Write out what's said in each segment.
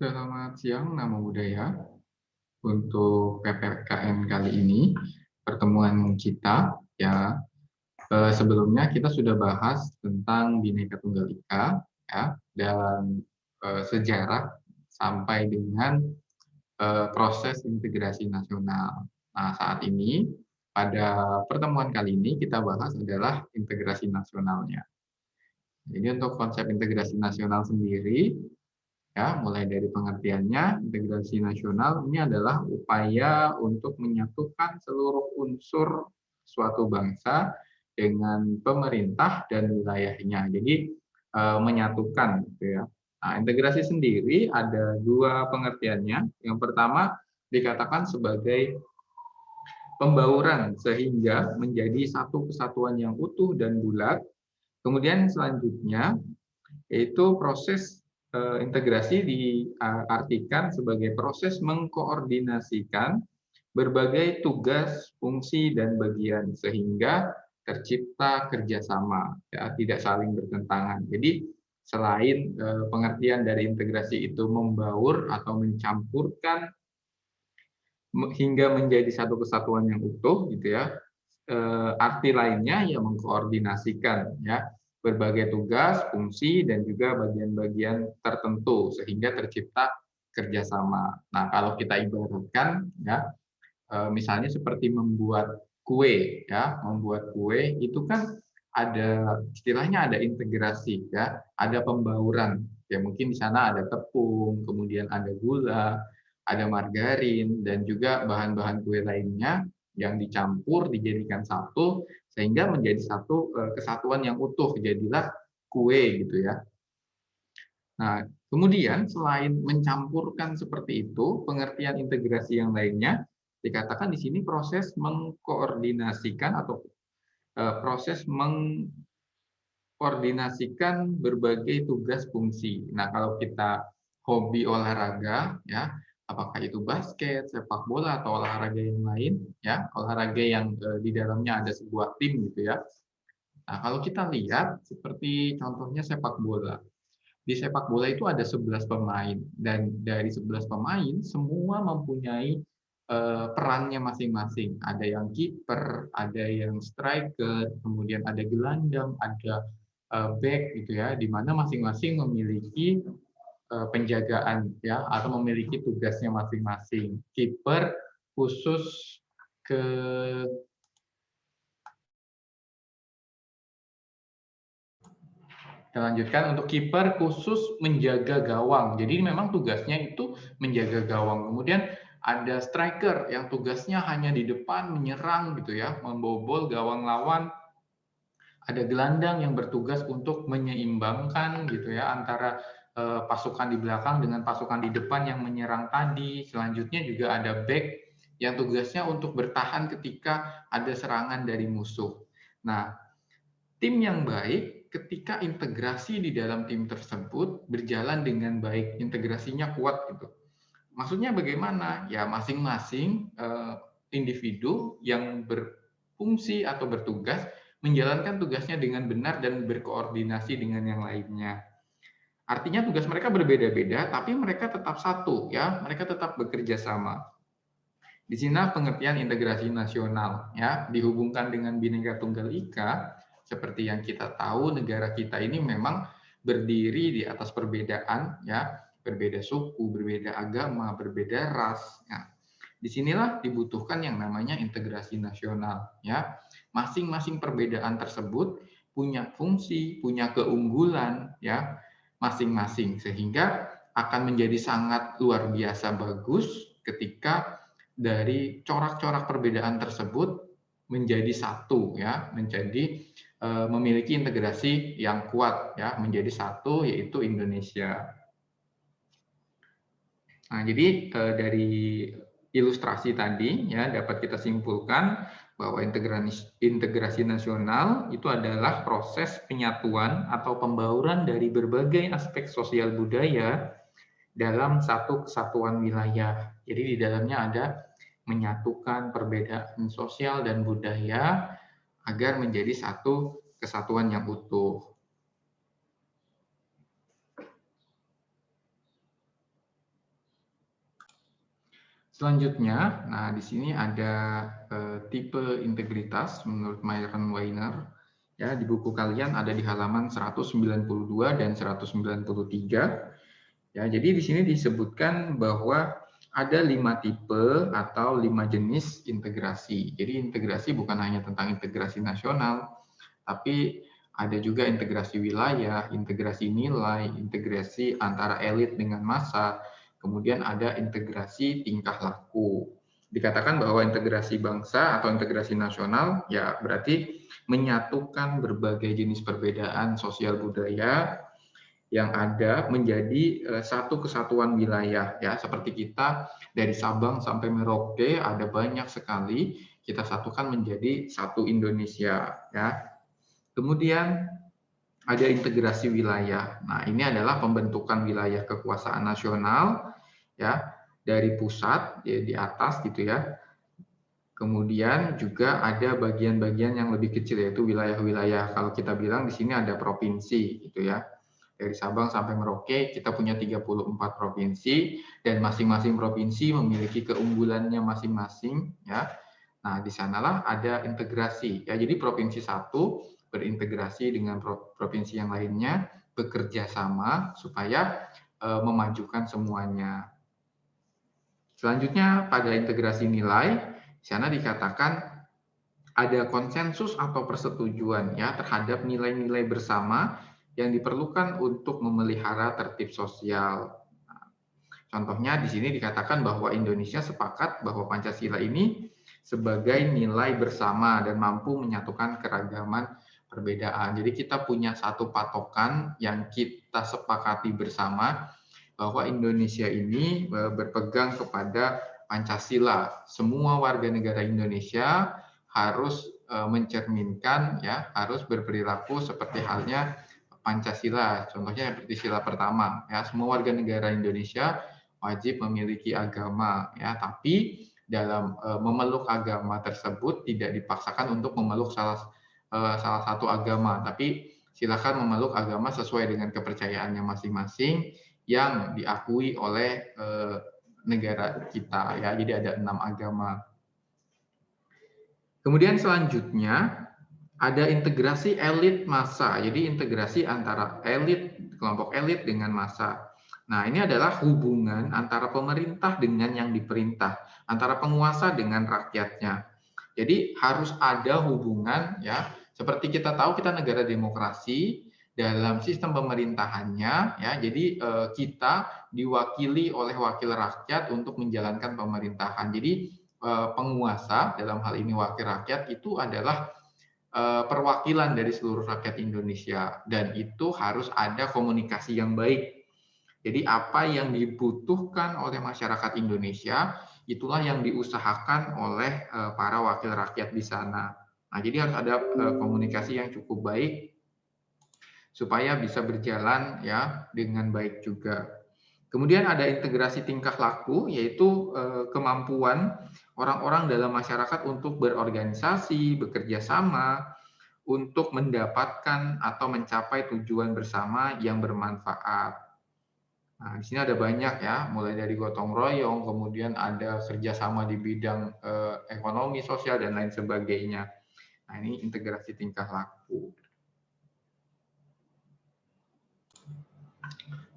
Selamat siang, Namo Buddhaya. Untuk PPKN kali ini, pertemuan kita ya, sebelumnya kita sudah bahas tentang Bhinneka Tunggal Ika ya, dan sejarah sampai dengan proses integrasi nasional. Nah, saat ini pada pertemuan kali ini kita bahas adalah integrasi nasionalnya. Jadi untuk konsep integrasi nasional sendiri ya, mulai dari pengertiannya, integrasi nasional ini adalah upaya untuk menyatukan seluruh unsur suatu bangsa dengan pemerintah dan wilayahnya. Jadi menyatukan gitu ya. Nah, integrasi sendiri ada dua pengertiannya. Yang pertama dikatakan sebagai pembauran sehingga menjadi satu kesatuan yang utuh dan bulat. Kemudian selanjutnya yaitu proses integrasi diartikan sebagai proses mengkoordinasikan berbagai tugas, fungsi, dan bagian sehingga tercipta kerjasama, ya, tidak saling bertentangan. Jadi selain pengertian dari integrasi itu membaur atau mencampurkan hingga menjadi satu kesatuan yang utuh, gitu ya, arti lainnya ya mengkoordinasikan ya berbagai tugas, fungsi dan juga bagian-bagian tertentu sehingga tercipta kerjasama. Nah, kalau kita ibaratkan ya misalnya seperti membuat kue ya, membuat kue itu kan ada istilahnya ada integrasi ya, ada pembauran. Ya mungkin di sana ada tepung, kemudian ada gula, ada margarin dan juga bahan-bahan kue lainnya yang dicampur dijadikan satu sehingga menjadi satu kesatuan yang utuh, jadilah kue gitu ya. Nah, kemudian selain mencampurkan seperti itu, pengertian integrasi yang lainnya dikatakan di sini proses mengkoordinasikan atau proses mengkoordinasikan berbagai tugas fungsi. Nah, kalau kita hobi olahraga ya, apakah itu basket, sepak bola atau olahraga yang lain ya, olahraga yang di dalamnya ada sebuah tim gitu ya. Nah, kalau kita lihat seperti contohnya sepak bola. Di sepak bola itu ada 11 pemain dan dari 11 pemain semua mempunyai perannya masing-masing. Ada yang kiper, ada yang striker, kemudian ada gelandang, ada back gitu ya, di mana masing-masing memiliki penjagaan ya atau memiliki tugasnya masing-masing. Kiper khusus ke Kita lanjutkan untuk kiper khusus menjaga gawang. Jadi memang tugasnya itu menjaga gawang. Kemudian ada striker yang tugasnya hanya di depan menyerang gitu ya, membobol gawang lawan. Ada gelandang yang bertugas untuk menyeimbangkan gitu ya antara pasukan di belakang dengan pasukan di depan yang menyerang tadi. Selanjutnya juga ada back yang tugasnya untuk bertahan ketika ada serangan dari musuh. Nah, tim yang baik ketika integrasi di dalam tim tersebut berjalan dengan baik, integrasinya kuat gitu. Maksudnya bagaimana? Ya masing-masing individu yang berfungsi atau bertugas menjalankan tugasnya dengan benar dan berkoordinasi dengan yang lainnya. Artinya tugas mereka berbeda-beda, tapi mereka tetap satu, ya. Mereka tetap bekerja sama. Di sini pengertian integrasi nasional, ya, dihubungkan dengan Bhinneka Tunggal Ika. Seperti yang kita tahu, negara kita ini memang berdiri di atas perbedaan, ya, berbeda suku, berbeda agama, berbeda ras. Nah, disinilah dibutuhkan yang namanya integrasi nasional, ya. Masing-masing perbedaan tersebut punya fungsi, punya keunggulan, ya, masing-masing sehingga akan menjadi sangat luar biasa bagus ketika dari corak-corak perbedaan tersebut menjadi satu, ya, menjadi memiliki integrasi yang kuat, ya, menjadi satu yaitu Indonesia. Nah, jadi dari ilustrasi tadi ya dapat kita simpulkan bahwa integrasi nasional itu adalah proses penyatuan atau pembauran dari berbagai aspek sosial budaya dalam satu kesatuan wilayah. Jadi di dalamnya ada menyatukan perbedaan sosial dan budaya agar menjadi satu kesatuan yang utuh. Selanjutnya, nah di sini ada tipe integritas menurut Myron Weiner. Ya, di buku kalian ada di halaman 192 dan 193. Ya, jadi di sini disebutkan bahwa ada 5 tipe atau 5 jenis integrasi. Jadi integrasi bukan hanya tentang integrasi nasional, tapi ada juga integrasi wilayah, integrasi nilai, integrasi antara elit dengan massa, kemudian ada integrasi tingkah laku. Dikatakan bahwa integrasi bangsa atau integrasi nasional ya berarti menyatukan berbagai jenis perbedaan sosial budaya yang ada menjadi satu kesatuan wilayah ya, seperti kita dari Sabang sampai Merauke ada banyak sekali, kita satukan menjadi satu Indonesia ya. Kemudian ada integrasi wilayah. Nah, ini adalah pembentukan wilayah kekuasaan nasional ya dari pusat ya, di atas gitu ya. Kemudian juga ada bagian-bagian yang lebih kecil yaitu wilayah-wilayah. Kalau kita bilang di sini ada provinsi gitu ya. Dari Sabang sampai Merauke kita punya 34 provinsi dan masing-masing provinsi memiliki keunggulannya masing-masing ya. Nah, di sanalah ada integrasi. Ya, jadi provinsi satu berintegrasi dengan provinsi yang lainnya, bekerja sama supaya memajukan semuanya. Selanjutnya pada integrasi nilai, di sana dikatakan ada konsensus atau persetujuan ya terhadap nilai-nilai bersama yang diperlukan untuk memelihara tertib sosial. Contohnya di sini dikatakan bahwa Indonesia sepakat bahwa Pancasila ini sebagai nilai bersama dan mampu menyatukan keragaman perbedaan. Jadi kita punya satu patokan yang kita sepakati bersama bahwa Indonesia ini berpegang kepada Pancasila. Semua warga negara Indonesia harus mencerminkan ya, harus berperilaku seperti halnya Pancasila. Contohnya seperti sila pertama ya, semua warga negara Indonesia wajib memiliki agama ya, tapi dalam memeluk agama tersebut tidak dipaksakan untuk memeluk salah satu agama, tapi silakan memeluk agama sesuai dengan kepercayaannya masing-masing yang diakui oleh negara kita ya. Jadi ada 6 agama. Kemudian selanjutnya ada integrasi elit massa. Jadi integrasi antara elit, kelompok elit dengan massa. Nah, ini adalah hubungan antara pemerintah dengan yang diperintah, antara penguasa dengan rakyatnya. Jadi harus ada hubungan ya. Seperti kita tahu kita negara demokrasi, dalam sistem pemerintahannya ya. Jadi kita diwakili oleh wakil rakyat untuk menjalankan pemerintahan. Jadi penguasa dalam hal ini wakil rakyat itu adalah perwakilan dari seluruh rakyat Indonesia dan itu harus ada komunikasi yang baik. Jadi apa yang dibutuhkan oleh masyarakat Indonesia itulah yang diusahakan oleh para wakil rakyat di sana. Nah, jadi harus ada komunikasi yang cukup baik supaya bisa berjalan ya dengan baik juga. Kemudian ada integrasi tingkah laku, yaitu kemampuan orang-orang dalam masyarakat untuk berorganisasi, bekerja sama, untuk mendapatkan atau mencapai tujuan bersama yang bermanfaat. Nah, di sini ada banyak ya, mulai dari gotong royong, kemudian ada kerjasama di bidang ekonomi, sosial, dan lain sebagainya. Nah, ini integrasi tingkah laku.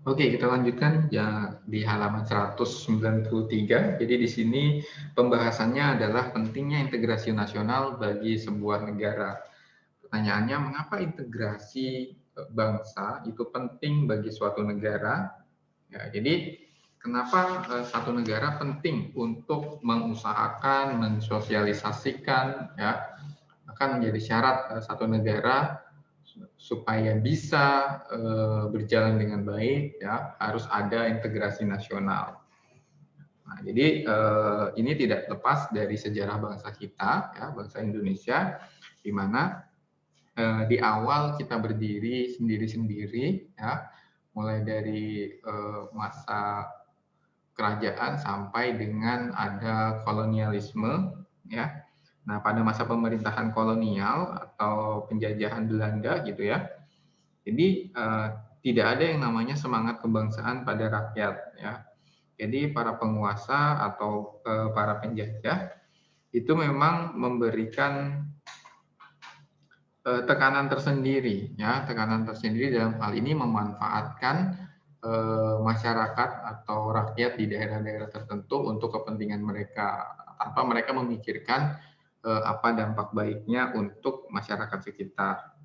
Oke, kita lanjutkan ya di halaman 193. Jadi di sini pembahasannya adalah pentingnya integrasi nasional bagi sebuah negara. Pertanyaannya, mengapa integrasi bangsa itu penting bagi suatu negara? Ya, jadi kenapa satu negara penting untuk mengusahakan, mensosialisasikan, ya, akan menjadi syarat satu negara supaya bisa berjalan dengan baik, ya, harus ada integrasi nasional. Nah, jadi ini tidak lepas dari sejarah bangsa kita, ya, bangsa Indonesia, di mana di awal kita berdiri sendiri-sendiri, ya, mulai dari masa kerajaan sampai dengan ada kolonialisme, ya. Nah, pada masa pemerintahan kolonial atau penjajahan Belanda gitu ya. Jadi tidak ada yang namanya semangat kebangsaan pada rakyat ya. Jadi para penguasa atau para penjajah itu memang memberikan tekanan tersendiri, ya, tekanan tersendiri dalam hal ini memanfaatkan masyarakat atau rakyat di daerah-daerah tertentu untuk kepentingan mereka, tanpa mereka memikirkan apa dampak baiknya untuk masyarakat sekitar.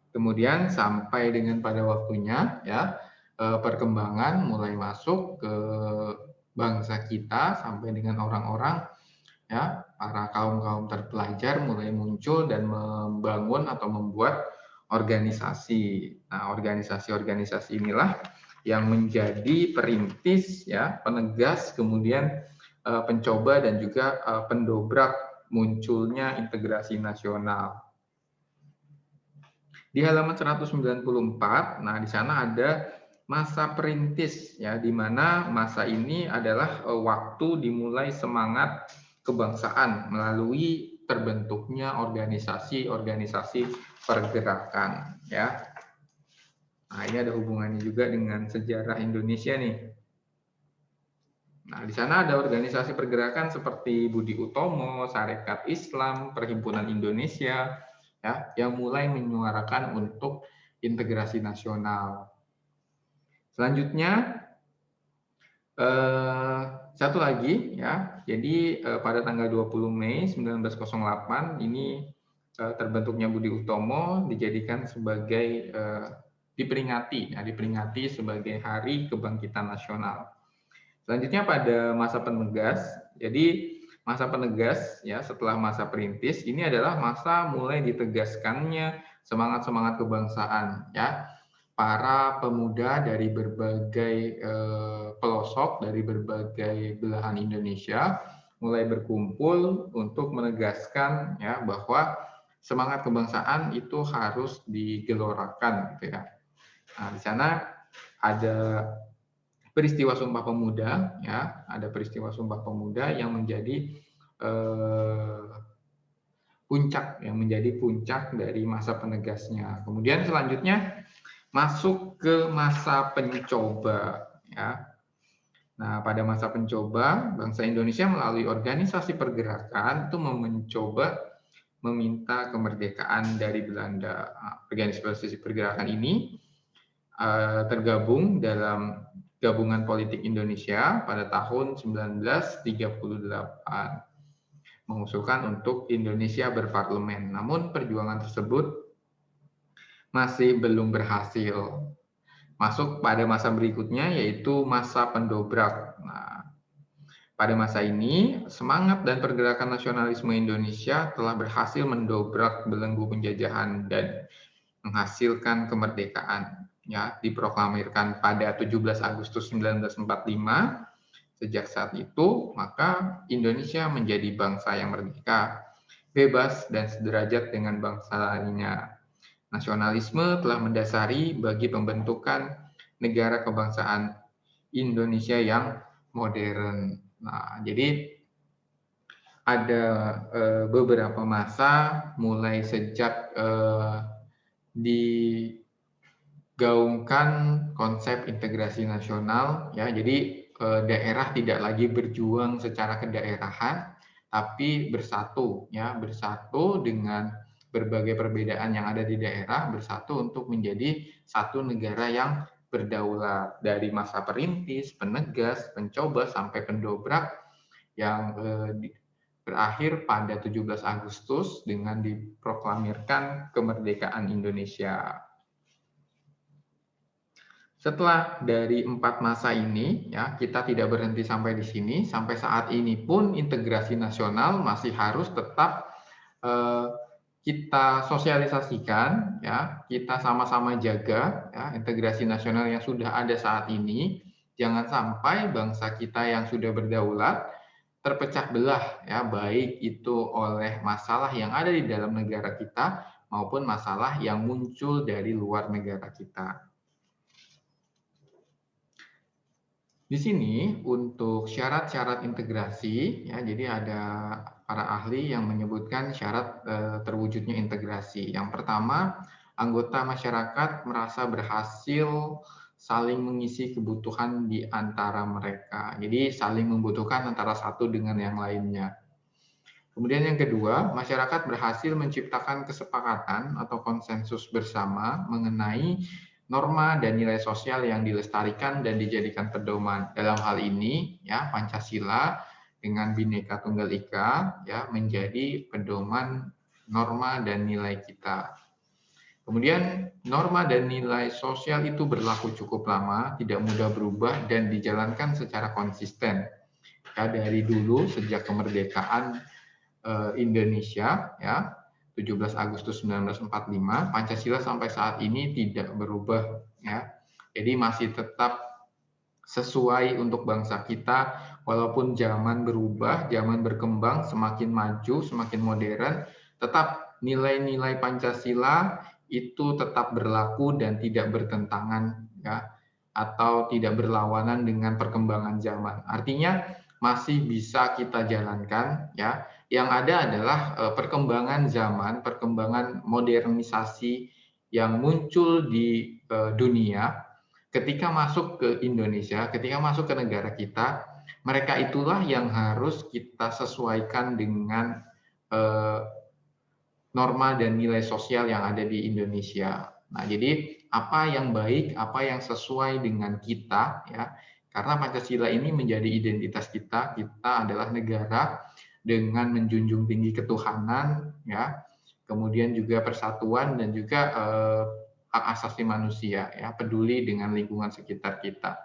Kemudian sampai dengan pada waktunya, ya, perkembangan mulai masuk ke bangsa kita sampai dengan orang-orang, ya, para kaum-kaum terpelajar mulai muncul dan membangun atau membuat organisasi. Nah, organisasi-organisasi inilah yang menjadi perintis, ya, penegas, kemudian pencoba dan juga pendobrak munculnya integrasi nasional. Di halaman 194, nah di sana ada masa perintis, ya, di mana masa ini adalah waktu dimulai semangat kebangsaan melalui terbentuknya organisasi-organisasi pergerakan, ya. Nah, ini ada hubungannya juga dengan sejarah Indonesia nih. Nah, di sana ada organisasi pergerakan seperti Budi Utomo, Sarekat Islam, Perhimpunan Indonesia, ya, yang mulai menyuarakan untuk integrasi nasional. Selanjutnya, satu lagi, ya. Jadi pada tanggal 20 Mei 1908 ini terbentuknya Budi Utomo dijadikan sebagai diperingati sebagai Hari Kebangkitan Nasional. Selanjutnya pada masa penegas, jadi masa penegas, ya, setelah masa perintis ini adalah masa mulai ditegaskannya semangat-semangat kebangsaan, ya. Para pemuda dari berbagai pelosok, dari berbagai belahan Indonesia mulai berkumpul untuk menegaskan, ya, bahwa semangat kebangsaan itu harus digelorakan, gitu ya. Nah, di sana ada peristiwa Sumpah Pemuda, ya, ada peristiwa Sumpah Pemuda yang menjadi puncak dari masa penegasnya. Kemudian selanjutnya masuk ke masa pencoba, ya. Nah, pada masa pencoba, bangsa Indonesia melalui organisasi pergerakan itu mencoba meminta kemerdekaan dari Belanda. Nah, organisasi pergerakan ini tergabung dalam Gabungan Politik Indonesia pada tahun 1938, mengusulkan untuk Indonesia berparlemen. Namun perjuangan tersebut masih belum berhasil. Masuk pada masa berikutnya, yaitu masa pendobrak. Nah, pada masa ini, semangat dan pergerakan nasionalisme Indonesia telah berhasil mendobrak belenggu penjajahan dan menghasilkan kemerdekaan. Ya, diproklamirkan pada 17 Agustus 1945. Sejak saat itu, maka Indonesia menjadi bangsa yang merdeka, bebas, dan sederajat dengan bangsa lainnya. Nasionalisme telah mendasari bagi pembentukan negara kebangsaan Indonesia yang modern. Nah, jadi ada beberapa masa mulai sejak digaungkan konsep integrasi nasional, ya. Jadi daerah tidak lagi berjuang secara kedaerahan, tapi bersatu, ya, bersatu dengan berbagai perbedaan yang ada di daerah, bersatu untuk menjadi satu negara yang berdaulat. Dari masa perintis, penegas, pencoba, sampai pendobrak yang berakhir pada 17 Agustus dengan diproklamirkan kemerdekaan Indonesia. Setelah dari 4 masa ini, ya, kita tidak berhenti sampai di sini. Sampai saat ini pun integrasi nasional masih harus tetap kita sosialisasikan, ya, kita sama-sama jaga, ya, integrasi nasional yang sudah ada saat ini. Jangan sampai bangsa kita yang sudah berdaulat terpecah belah, ya, baik itu oleh masalah yang ada di dalam negara kita maupun masalah yang muncul dari luar negara kita. Di sini untuk syarat-syarat integrasi, ya, jadi ada para ahli yang menyebutkan syarat terwujudnya integrasi. Yang pertama, anggota masyarakat merasa berhasil saling mengisi kebutuhan di antara mereka. Jadi saling membutuhkan antara satu dengan yang lainnya. Kemudian yang kedua, masyarakat berhasil menciptakan kesepakatan atau konsensus bersama mengenai norma dan nilai sosial yang dilestarikan dan dijadikan pedoman. Dalam hal ini, ya Pancasila dengan Bhinneka Tunggal Ika ya menjadi pedoman norma dan nilai kita. Kemudian norma dan nilai sosial itu berlaku cukup lama, tidak mudah berubah dan dijalankan secara konsisten. Ya, dari dulu sejak kemerdekaan Indonesia ya 17 Agustus 1945 Pancasila sampai saat ini tidak berubah ya. Jadi masih tetap sesuai untuk bangsa kita walaupun zaman berubah, zaman berkembang, semakin maju, semakin modern, tetap nilai-nilai Pancasila itu tetap berlaku dan tidak bertentangan ya atau tidak berlawanan dengan perkembangan zaman. Artinya masih bisa kita jalankan ya. Yang ada adalah perkembangan zaman, perkembangan modernisasi yang muncul di dunia ketika masuk ke Indonesia, ketika masuk ke negara kita, mereka itulah yang harus kita sesuaikan dengan norma dan nilai sosial yang ada di Indonesia. Nah, jadi apa yang baik, apa yang sesuai dengan kita ya. Karena Pancasila ini menjadi identitas kita, kita adalah negara dengan menjunjung tinggi ketuhanan ya. Kemudian juga persatuan dan juga hak asasi manusia ya, peduli dengan lingkungan sekitar kita.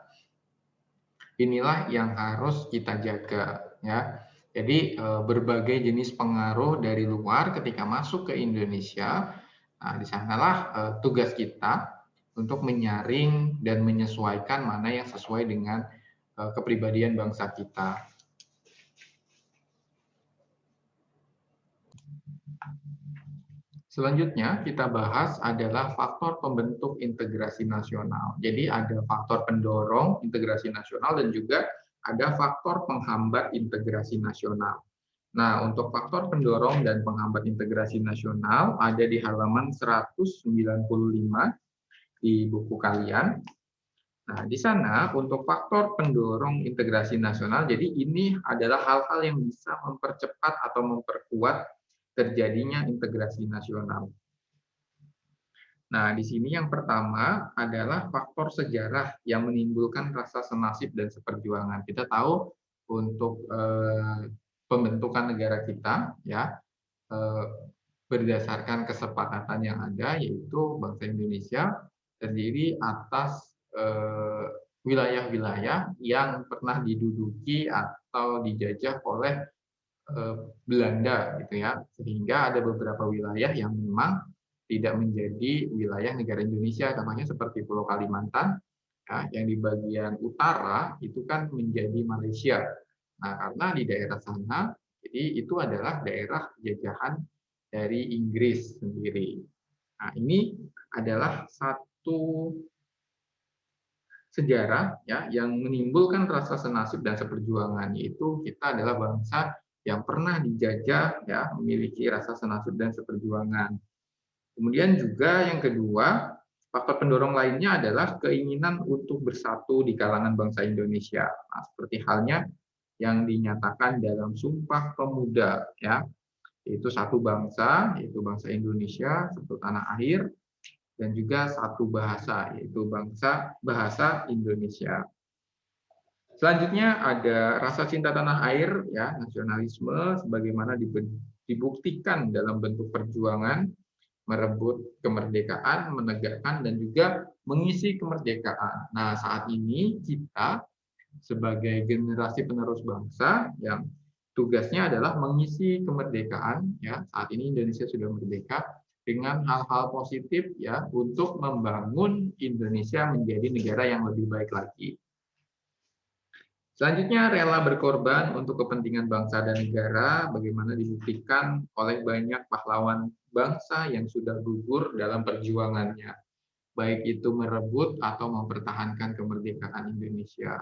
Inilah yang harus kita jaga ya. Jadi berbagai jenis pengaruh dari luar ketika masuk ke Indonesia, nah di sanalah tugas kita untuk menyaring dan menyesuaikan mana yang sesuai dengan kepribadian bangsa kita. Selanjutnya kita bahas adalah faktor pembentuk integrasi nasional. Jadi ada faktor pendorong integrasi nasional dan juga ada faktor penghambat integrasi nasional. Nah, untuk faktor pendorong dan penghambat integrasi nasional ada di halaman 195 di buku kalian. Nah, di sana untuk faktor pendorong integrasi nasional, jadi ini adalah hal-hal yang bisa mempercepat atau memperkuat terjadinya integrasi nasional. Nah, di sini yang pertama adalah faktor sejarah yang menimbulkan rasa senasib dan seperjuangan. Kita tahu untuk pembentukan negara kita ya berdasarkan kesepakatan yang ada yaitu bangsa Indonesia terdiri atas wilayah-wilayah yang pernah diduduki atau dijajah oleh Belanda gitu ya. Sehingga ada beberapa wilayah yang memang tidak menjadi wilayah negara Indonesia, contohnya seperti Pulau Kalimantan, ya, yang di bagian utara itu kan menjadi Malaysia. Nah, karena di daerah sana, jadi itu adalah daerah jajahan dari Inggris sendiri. Nah, ini adalah satu sejarah ya yang menimbulkan rasa senasib dan seperjuangan, yaitu kita adalah bangsa yang pernah dijajah ya memiliki rasa senasib dan seperjuangan. Kemudian juga yang kedua, faktor pendorong lainnya adalah keinginan untuk bersatu di kalangan bangsa Indonesia. Nah, seperti halnya yang dinyatakan dalam Sumpah Pemuda, ya, yaitu satu bangsa, yaitu bangsa Indonesia, satu tanah air, dan juga satu bahasa, yaitu bahasa Indonesia. Selanjutnya ada rasa cinta tanah air, ya, nasionalisme, sebagaimana dibuktikan dalam bentuk perjuangan merebut kemerdekaan, menegakkan, dan juga mengisi kemerdekaan. Nah, saat ini kita sebagai generasi penerus bangsa yang tugasnya adalah mengisi kemerdekaan, ya saat ini Indonesia sudah merdeka dengan hal-hal positif ya untuk membangun Indonesia menjadi negara yang lebih baik lagi. Selanjutnya, rela berkorban untuk kepentingan bangsa dan negara, bagaimana dibuktikan oleh banyak pahlawan bangsa yang sudah gugur dalam perjuangannya, baik itu merebut atau mempertahankan kemerdekaan Indonesia.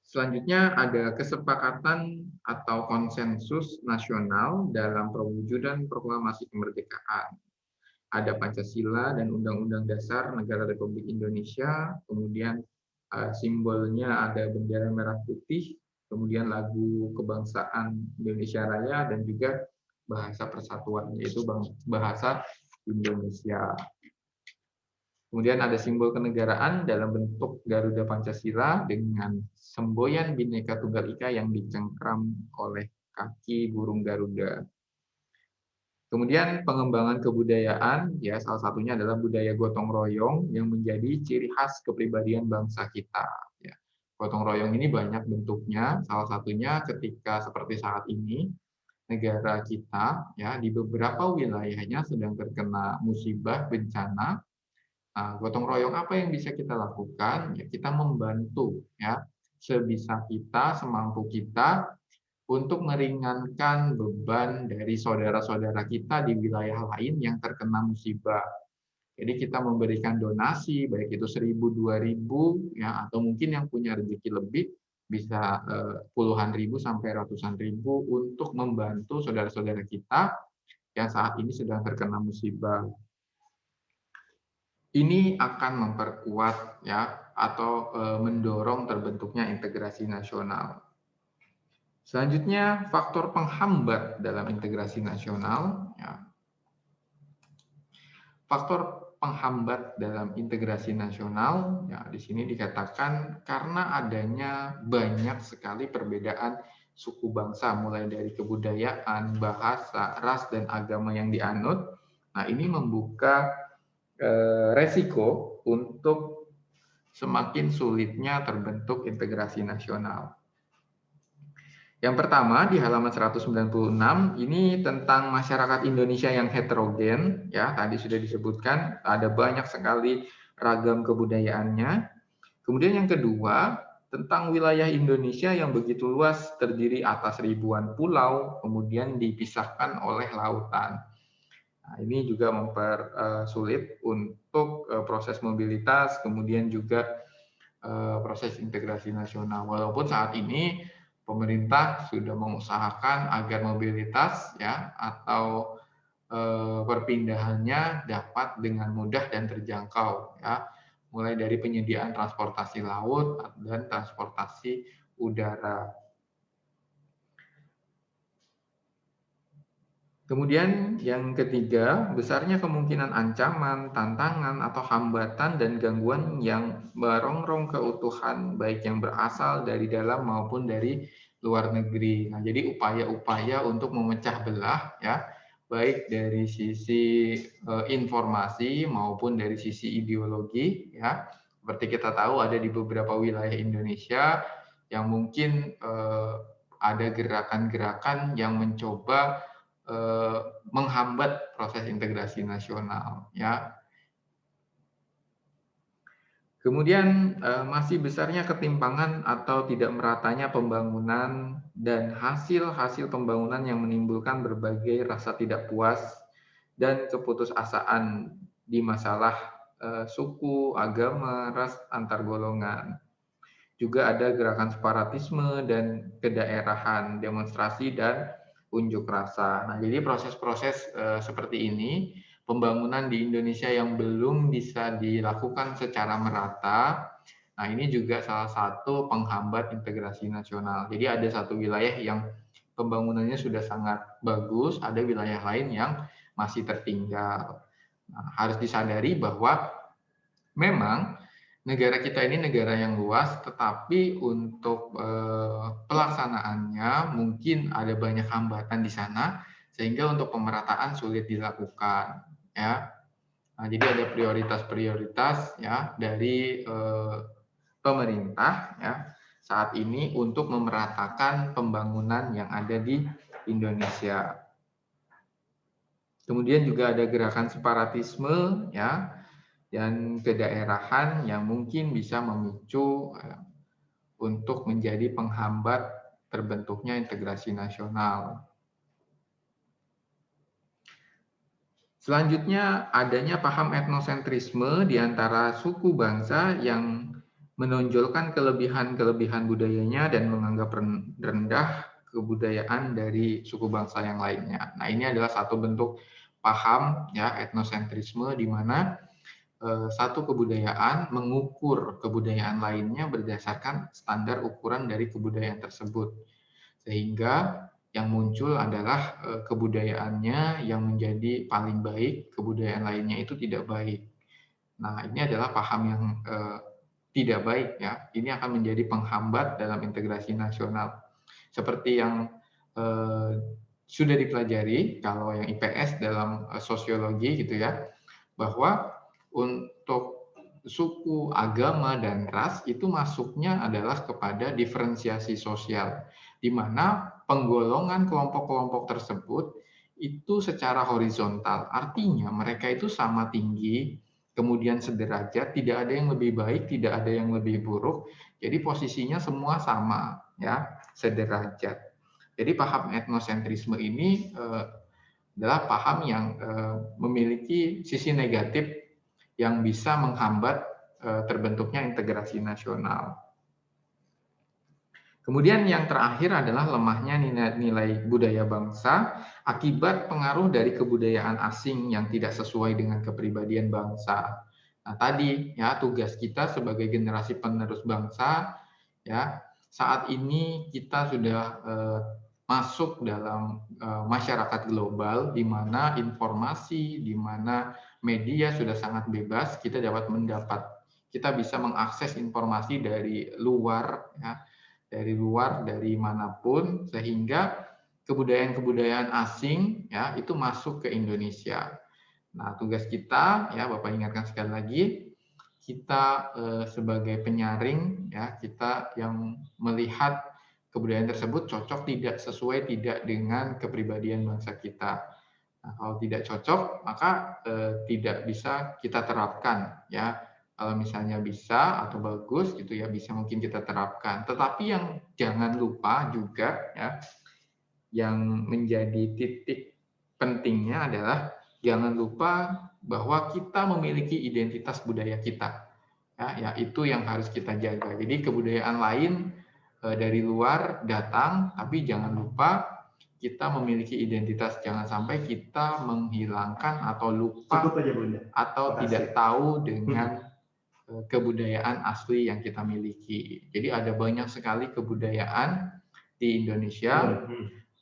Selanjutnya, ada kesepakatan atau konsensus nasional dalam perwujudan proklamasi kemerdekaan. ada Pancasila dan Undang-Undang Dasar Negara Republik Indonesia, kemudian simbolnya ada bendera merah putih, kemudian lagu kebangsaan Indonesia Raya, dan juga bahasa persatuan, yaitu bahasa Indonesia. Kemudian ada simbol kenegaraan dalam bentuk Garuda Pancasila dengan semboyan Bhinneka Tunggal Ika yang dicengkram oleh kaki burung Garuda. Kemudian pengembangan kebudayaan, ya salah satunya adalah budaya gotong royong yang menjadi ciri khas kepribadian bangsa kita. Ya. Gotong royong ini banyak bentuknya, salah satunya ketika seperti saat ini negara kita ya di beberapa wilayahnya sedang terkena musibah bencana. Nah, gotong royong apa yang bisa kita lakukan? Ya, kita membantu ya sebisa kita, semampu kita untuk meringankan beban dari saudara-saudara kita di wilayah lain yang terkena musibah. Jadi kita memberikan donasi, baik itu 1.000, 2.000, ya, atau mungkin yang punya rezeki lebih bisa puluhan ribu sampai ratusan ribu untuk membantu saudara-saudara kita yang saat ini sedang terkena musibah. Ini akan memperkuat ya atau mendorong terbentuknya integrasi nasional. Selanjutnya, faktor penghambat dalam integrasi nasional. Ya. Faktor penghambat dalam integrasi nasional, ya, di sini dikatakan karena adanya banyak sekali perbedaan suku bangsa, mulai dari kebudayaan, bahasa, ras, dan agama yang dianut. Nah, ini membuka resiko untuk semakin sulitnya terbentuk integrasi nasional. Yang pertama di halaman 196 ini tentang masyarakat Indonesia yang heterogen, ya tadi sudah disebutkan ada banyak sekali ragam kebudayaannya. Kemudian yang kedua tentang wilayah Indonesia yang begitu luas terdiri atas ribuan pulau, kemudian dipisahkan oleh lautan. Nah, ini juga mempersulit untuk proses mobilitas, kemudian juga proses integrasi nasional. Walaupun saat ini pemerintah sudah mengusahakan agar mobilitas ya atau perpindahannya dapat dengan mudah dan terjangkau ya, mulai dari penyediaan transportasi laut dan transportasi udara. Kemudian yang ketiga, besarnya kemungkinan ancaman, tantangan, atau hambatan dan gangguan yang merongrong keutuhan, baik yang berasal dari dalam maupun dari luar negeri. Nah, jadi upaya-upaya untuk memecah belah, ya, baik dari sisi informasi maupun dari sisi ideologi, ya. Seperti kita tahu ada di beberapa wilayah Indonesia yang mungkin ada gerakan-gerakan yang mencoba menghambat proses integrasi nasional ya. Kemudian masih besarnya ketimpangan atau tidak meratanya pembangunan dan hasil-hasil pembangunan yang menimbulkan berbagai rasa tidak puas dan keputusasaan di masalah suku, agama, ras, antar golongan. Juga ada gerakan separatisme dan kedaerahan, demonstrasi dan unjuk rasa. Nah, jadi proses-proses seperti ini, pembangunan di Indonesia yang belum bisa dilakukan secara merata, nah ini juga salah satu penghambat integrasi nasional. Jadi ada satu wilayah yang pembangunannya sudah sangat bagus, ada wilayah lain yang masih tertinggal. Nah, harus disadari bahwa memang negara kita ini negara yang luas, tetapi untuk pelaksanaannya mungkin ada banyak hambatan di sana, sehingga untuk pemerataan sulit dilakukan. Ya, nah, jadi ada prioritas-prioritas ya dari pemerintah ya saat ini untuk memeratakan pembangunan yang ada di Indonesia. Kemudian juga ada gerakan separatisme ya dan kedaerahan yang mungkin bisa memicu untuk menjadi penghambat terbentuknya integrasi nasional. Selanjutnya, adanya paham etnosentrisme di antara suku bangsa yang menonjolkan kelebihan-kelebihan budayanya dan menganggap rendah kebudayaan dari suku bangsa yang lainnya. Nah, ini adalah satu bentuk paham ya etnosentrisme, di mana satu kebudayaan mengukur kebudayaan lainnya berdasarkan standar ukuran dari kebudayaan tersebut. Sehingga yang muncul adalah kebudayaannya yang menjadi paling baik, kebudayaan lainnya itu tidak baik. Nah, ini adalah paham yang tidak baik ya. Ini akan menjadi penghambat dalam integrasi nasional. Seperti yang sudah dipelajari kalau yang IPS dalam sosiologi gitu ya, bahwa untuk suku, agama, dan ras itu masuknya adalah kepada diferensiasi sosial, di mana penggolongan kelompok-kelompok tersebut itu secara horizontal, artinya mereka itu sama tinggi, kemudian sederajat, tidak ada yang lebih baik, tidak ada yang lebih buruk, jadi posisinya semua sama, ya, sederajat. Jadi paham etnosentrisme ini adalah paham yang memiliki sisi negatif yang bisa menghambat terbentuknya integrasi nasional. Kemudian yang terakhir adalah lemahnya nilai budaya bangsa akibat pengaruh dari kebudayaan asing yang tidak sesuai dengan kepribadian bangsa. Nah, tadi ya tugas kita sebagai generasi penerus bangsa ya, saat ini kita sudah masuk dalam masyarakat global di mana informasi, di mana media sudah sangat bebas, kita kita bisa mengakses informasi dari luar ya, dari manapun, sehingga kebudayaan-kebudayaan asing ya itu masuk ke Indonesia. Nah, tugas kita ya Bapak ingatkan sekali lagi, kita sebagai penyaring ya, kita yang melihat kebudayaan tersebut cocok tidak, sesuai tidak dengan kepribadian bangsa kita. Nah, kalau tidak cocok maka tidak bisa kita terapkan ya. Kalau misalnya bisa atau bagus gitu ya, bisa mungkin kita terapkan. Tetapi yang jangan lupa juga ya, yang menjadi titik pentingnya adalah jangan lupa bahwa kita memiliki identitas budaya kita. Ya, itu yang harus kita jaga. Jadi kebudayaan lain dari luar datang, tapi jangan lupa kita memiliki identitas. Jangan sampai kita menghilangkan atau lupa atau tidak tahu dengan kebudayaan asli yang kita miliki. Jadi ada banyak sekali kebudayaan di Indonesia,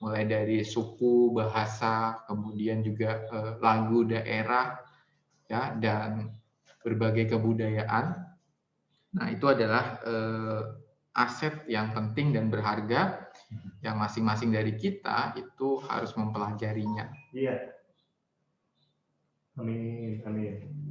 mulai dari suku, bahasa, kemudian juga lagu daerah, ya, dan berbagai kebudayaan. Nah, itu adalah aset yang penting dan berharga yang masing-masing dari kita itu harus mempelajarinya. Iya. Amin, amin.